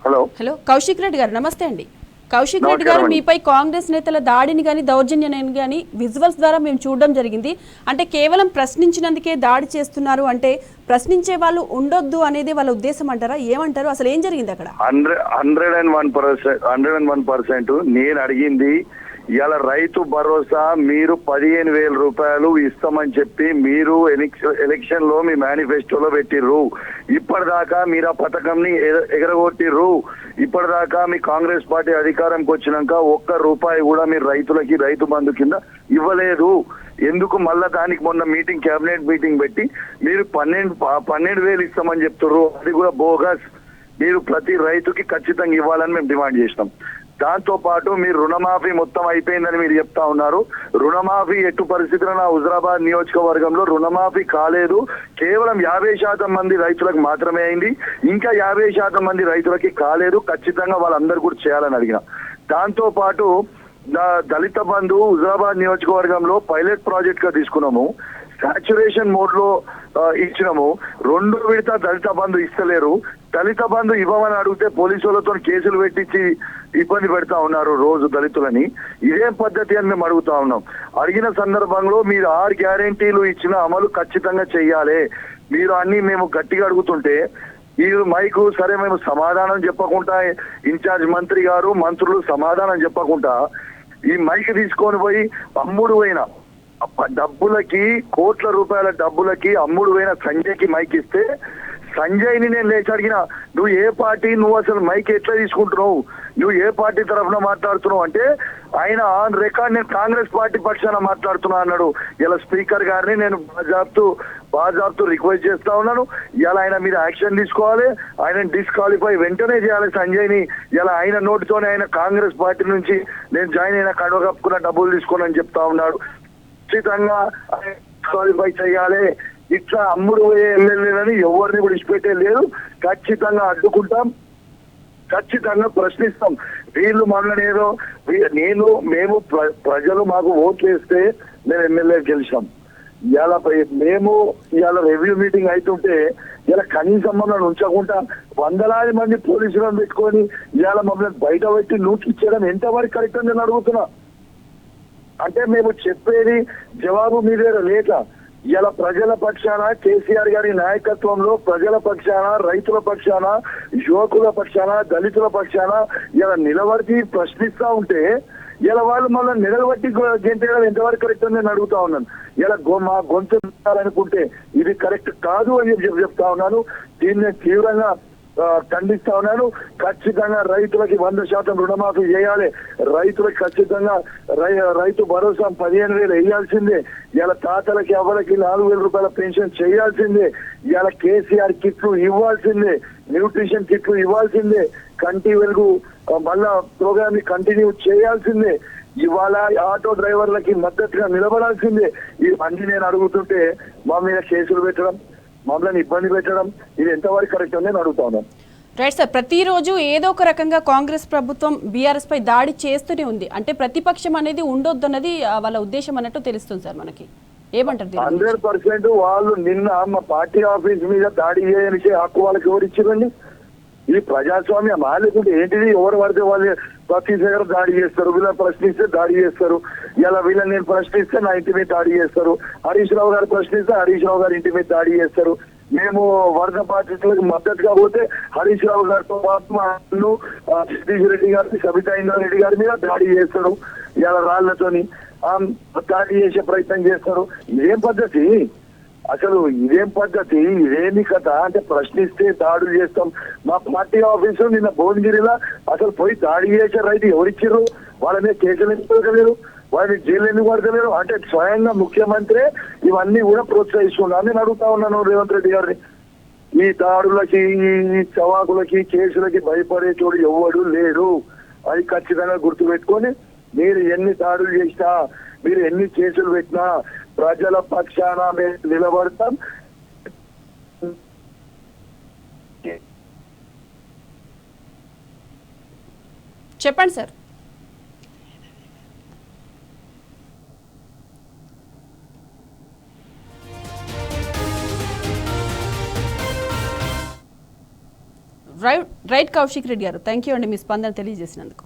Hello hello Kaushik Reddy గారు నమస్తే అండి. కౌశిక్ రెడ్డి నమస్కారం గారు అండి. మీపై కాంగ్రెస్ నేతల దాడిని కానీ దౌర్జన్యాన్ని కానీ విజువల్స్ ద్వారా మేము చూడడం జరిగింది. అంటే కేవలం ప్రశ్నించినందుకే దాడి చేస్తున్నారు అంటే ప్రశ్నించే వాళ్ళు ఉండొద్దు అనేది వాళ్ళ ఉద్దేశం అంటారా? ఏమంటారు? అసలు ఏం జరిగింది అక్కడ? 101% నేను అడిగింది ఇవాళ రైతు భరోసా మీరు 15,000 రూపాయలు ఇస్తామని చెప్పి మీరు ఎలక్షన్ లో మీ మేనిఫెస్టోలో పెట్టిర్రు. ఇప్పటిదాకా మీరు ఆ పథకంని ఎగరగొట్టిర్రు. ఇప్పటిదాకా మీ కాంగ్రెస్ పార్టీ అధికారంకి వచ్చినాక ఒక్క రూపాయి కూడా మీరు రైతులకి రైతు బంధు కింద ఇవ్వలేదు. ఎందుకు మళ్ళా దానికి మొన్న మీటింగ్ కేబినెట్ మీటింగ్ పెట్టి మీరు 12,000 ఇస్తామని చెప్తుర్రు? అది కూడా బోగస్. మీరు ప్రతి రైతుకి ఖచ్చితంగా ఇవ్వాలని మేము డిమాండ్ చేసినాం. దాంతో పాటు మీరు రుణమాఫీ మొత్తం అయిపోయిందని మీరు చెప్తా ఉన్నారు. రుణమాఫీ ఎట్టు పరిస్థితుల్లో నా హుజరాబాద్ నియోజకవర్గంలో రుణమాఫీ కాలేదు. కేవలం 50% మంది రైతులకు మాత్రమే అయింది. ఇంకా 50% మంది రైతులకి కాలేదు. ఖచ్చితంగా వాళ్ళందరూ కూడా చేయాలని అడిగిన. దాంతో పాటు దళిత బంధు హుజరాబాద్ నియోజకవర్గంలో పైలట్ ప్రాజెక్ట్ గా తీసుకున్నాము. సాచురేషన్ మోడ్ లో ఇచ్చినాము. 2వ విడత దళిత బంధు ఇస్తలేరు. దళిత బంధు ఇవ్వమని అడిగితే పోలీసులతో కేసులు పెట్టించి ఇబ్బంది పెడతా ఉన్నారు రోజు దళితులని. ఇదేం పద్ధతి అని మేము అడుగుతా ఉన్నాం. అడిగిన సందర్భంలో మీరు 6 గ్యారెంటీలు ఇచ్చిన అమలు ఖచ్చితంగా చెయ్యాలి. మీరు అన్ని మేము గట్టిగా అడుగుతుంటే మీరు మైకు సరే మేము సమాధానం చెప్పకుండా ఇన్ఛార్జ్ మంత్రి గారు మంత్రులు సమాధానం చెప్పకుండా ఈ మైక్ తీసుకొని పోయి అమ్ముడు పోయిన డబ్బులకి కోట్ల రూపాయల డబ్బులకి అమ్ముడు పోయిన సంజయ్కి మైక్ ఇస్తే సంజయ్ని నేను లేచి అడిగిన, నువ్వు ఏ పార్టీ, నువ్వు అసలు మైక్ ఎట్లా తీసుకుంటున్నావు, నువ్వు ఏ పార్టీ తరఫున మాట్లాడుతున్నావు అంటే ఆయన ఆన్ రికార్డ్ నేను కాంగ్రెస్ పార్టీ పక్షాన మాట్లాడుతున్నా అన్నాడు. ఇలా స్పీకర్ గారిని నేను బాజాబ్తు రిక్వెస్ట్ చేస్తా ఉన్నాను. ఇలా ఆయన మీద యాక్షన్ తీసుకోవాలి. ఆయన డిస్క్వాలిఫై వెంటనే చేయాలి సంజయ్ని. ఇలా ఆయన నోటితోనే ఆయన కాంగ్రెస్ పార్టీ నుంచి నేను జాయిన్ అయిన కడవ కప్పుకున్న డబ్బులు తీసుకోనని చెప్తా ఉన్నాడు. ఖచ్చితంగా డిస్క్వాలిఫై చేయాలి. ఇట్లా అమ్ముడు పోయే ఎమ్మెల్యేలని ఎవరిని కూడా ఇచ్చిపెట్టే లేదు. ఖచ్చితంగా అడ్డుకుంటాం, ఖచ్చితంగా ప్రశ్నిస్తాం. వీళ్ళు మననేదో మేము ప్రజలు మాకు ఓట్లు వేస్తే మేము ఎమ్మెల్యే గెలిచాం. ఇవాళ మేము ఇవాళ రివ్యూ మీటింగ్ అవుతుంటే ఇలా కనీసం మమ్మల్ని ఉంచకుండా వందలాది మంది పోలీసులను పెట్టుకొని ఇవాళ మమ్మల్ని బయట పెట్టి నూకిచ్చేయడం ఎంతవరకు కరెక్ట్ అని నేను అడుగుతున్నా. అంటే మేము చెప్పేది జవాబు మీ దగ్గర లేక ఇలా ప్రజల పక్షాన కేసీఆర్ గారి నాయకత్వంలో ప్రజల పక్షాన, రైతుల పక్షాన, యువకుల పక్షాన, దళితుల పక్షాన ఇలా నిలబడి ప్రశ్నిస్తా ఉంటే ఇలా వాళ్ళు మళ్ళీ నిలబట్టి గెంటేయడం ఎంతవరకు కరెక్ట్ అని నేను అడుగుతా ఉన్నాను. ఇలా మా గొంతు అనుకుంటే ఇది కరెక్ట్ కాదు అని చెప్తా ఉన్నాను. దీన్ని తీవ్రంగా ఖండిస్తా ఉన్నాను. ఖచ్చితంగా రైతులకి 100% రుణమాఫీ చేయాలి. రైతులకు ఖచ్చితంగా రైతు భరోసా 15,000 వేయాల్సిందే. ఇలా తాతలకి అవ్వలకి 4,000 రూపాయల పెన్షన్ చేయాల్సిందే. ఇలా కేసీఆర్ కిట్లు ఇవ్వాల్సిందే, న్యూట్రిషన్ కిట్లు ఇవ్వాల్సిందే, కంటి వెలుగు మళ్ళా ప్రోగ్రామ్ ని కంటిన్యూ చేయాల్సిందే. ఇవాళ ఆటో డ్రైవర్లకి మద్దతుగా నిలబడాల్సిందే. ఇవన్నీ నేను అడుగుతుంటే మా మీద కేసులు పెట్టడం, మమ్మల్ని ఇబ్బంది పెట్టడం ఇది ఎంతవరకు కరెక్ట్ అని నేను అడుగుతా ఉన్నాను. రైట్ సార్, ప్రతిరోజు ఏదో ఒక రకంగా కాంగ్రెస్ ప్రభుత్వం బీఆర్ఎస్ పై దాడి చేస్తూనే ఉంది. అంటే ప్రతిపక్షం అనేది ఉండొద్దు అన్నది వాళ్ళ ఉద్దేశం అన్నట్టు తెలుస్తుంది సార్ మనకి. ఏమంటారు? 100% వాళ్ళు నిన్న మా పార్టీ ఆఫీస్ మీద దాడి చేయని హక్కు వాళ్ళకి ఎవరు ఇచ్చిరండి? ఇది ప్రజాస్వామ్యం లేకుంటే ఏంటిది? ఎవరు పడితే వాళ్ళు ప్రతి దగ్గర దాడి చేస్తారు. వీళ్ళని ప్రశ్నిస్తే దాడి చేస్తారు. ఇలా వీళ్ళని నేను ప్రశ్నిస్తే నా ఇంటి మీద దాడి చేస్తారు. హరీష్ రావు గారు ప్రశ్నిస్తే హరీష్ రావు గారి ఇంటి మీద దాడి చేస్తారు. మేము వరద బాధితులకు మద్దతుగా పోతే హరీష్ రావు గారితో పాటు సతీష్ రెడ్డి గారిని, సబితా ఇంద్రారెడ్డి గారి మీద దాడి చేస్తారు. ఇలా రాళ్లతోని దాడి చేసే ప్రయత్నం చేస్తారు. ఇదేం పద్ధతి? అసలు ఇదేం పద్ధతి? ఇదేమి కథ? అంటే ప్రశ్నిస్తే దాడులు చేస్తాం. మా పార్టీ ఆఫీసు నిన్న భువనగిరిలో అసలు పోయి దాడి చేసే రైతు ఎవరిచ్చిర్రు? వాళ్ళ మీద కేసులు ఎందుకు పెడతలేరు? వాళ్ళని జైలు ఎందుకు పడతలేరు? అంటే స్వయంగా ముఖ్యమంత్రి ఇవన్నీ కూడా ప్రోత్సహిస్తున్నాను నేను అడుగుతా ఉన్నాను రేవంత్ రెడ్డి గారిని. ఈ దాడులకి, ఈ చవాకులకి, కేసులకి భయపడే చోడు ఎవడు లేడు. అది ఖచ్చితంగా గుర్తుపెట్టుకొని మీరు ఎన్ని దాడులు చేసినా, మీరు ఎన్ని కేసులు పెట్టినా ప్రజల పక్షాన మేము నిలబడతాం. చెప్పండి సార్. రైట్ కౌశిక్ రెడ్డి గారు, థ్యాంక్ యూ అండి మీ స్పందన తెలియజేసినందుకు.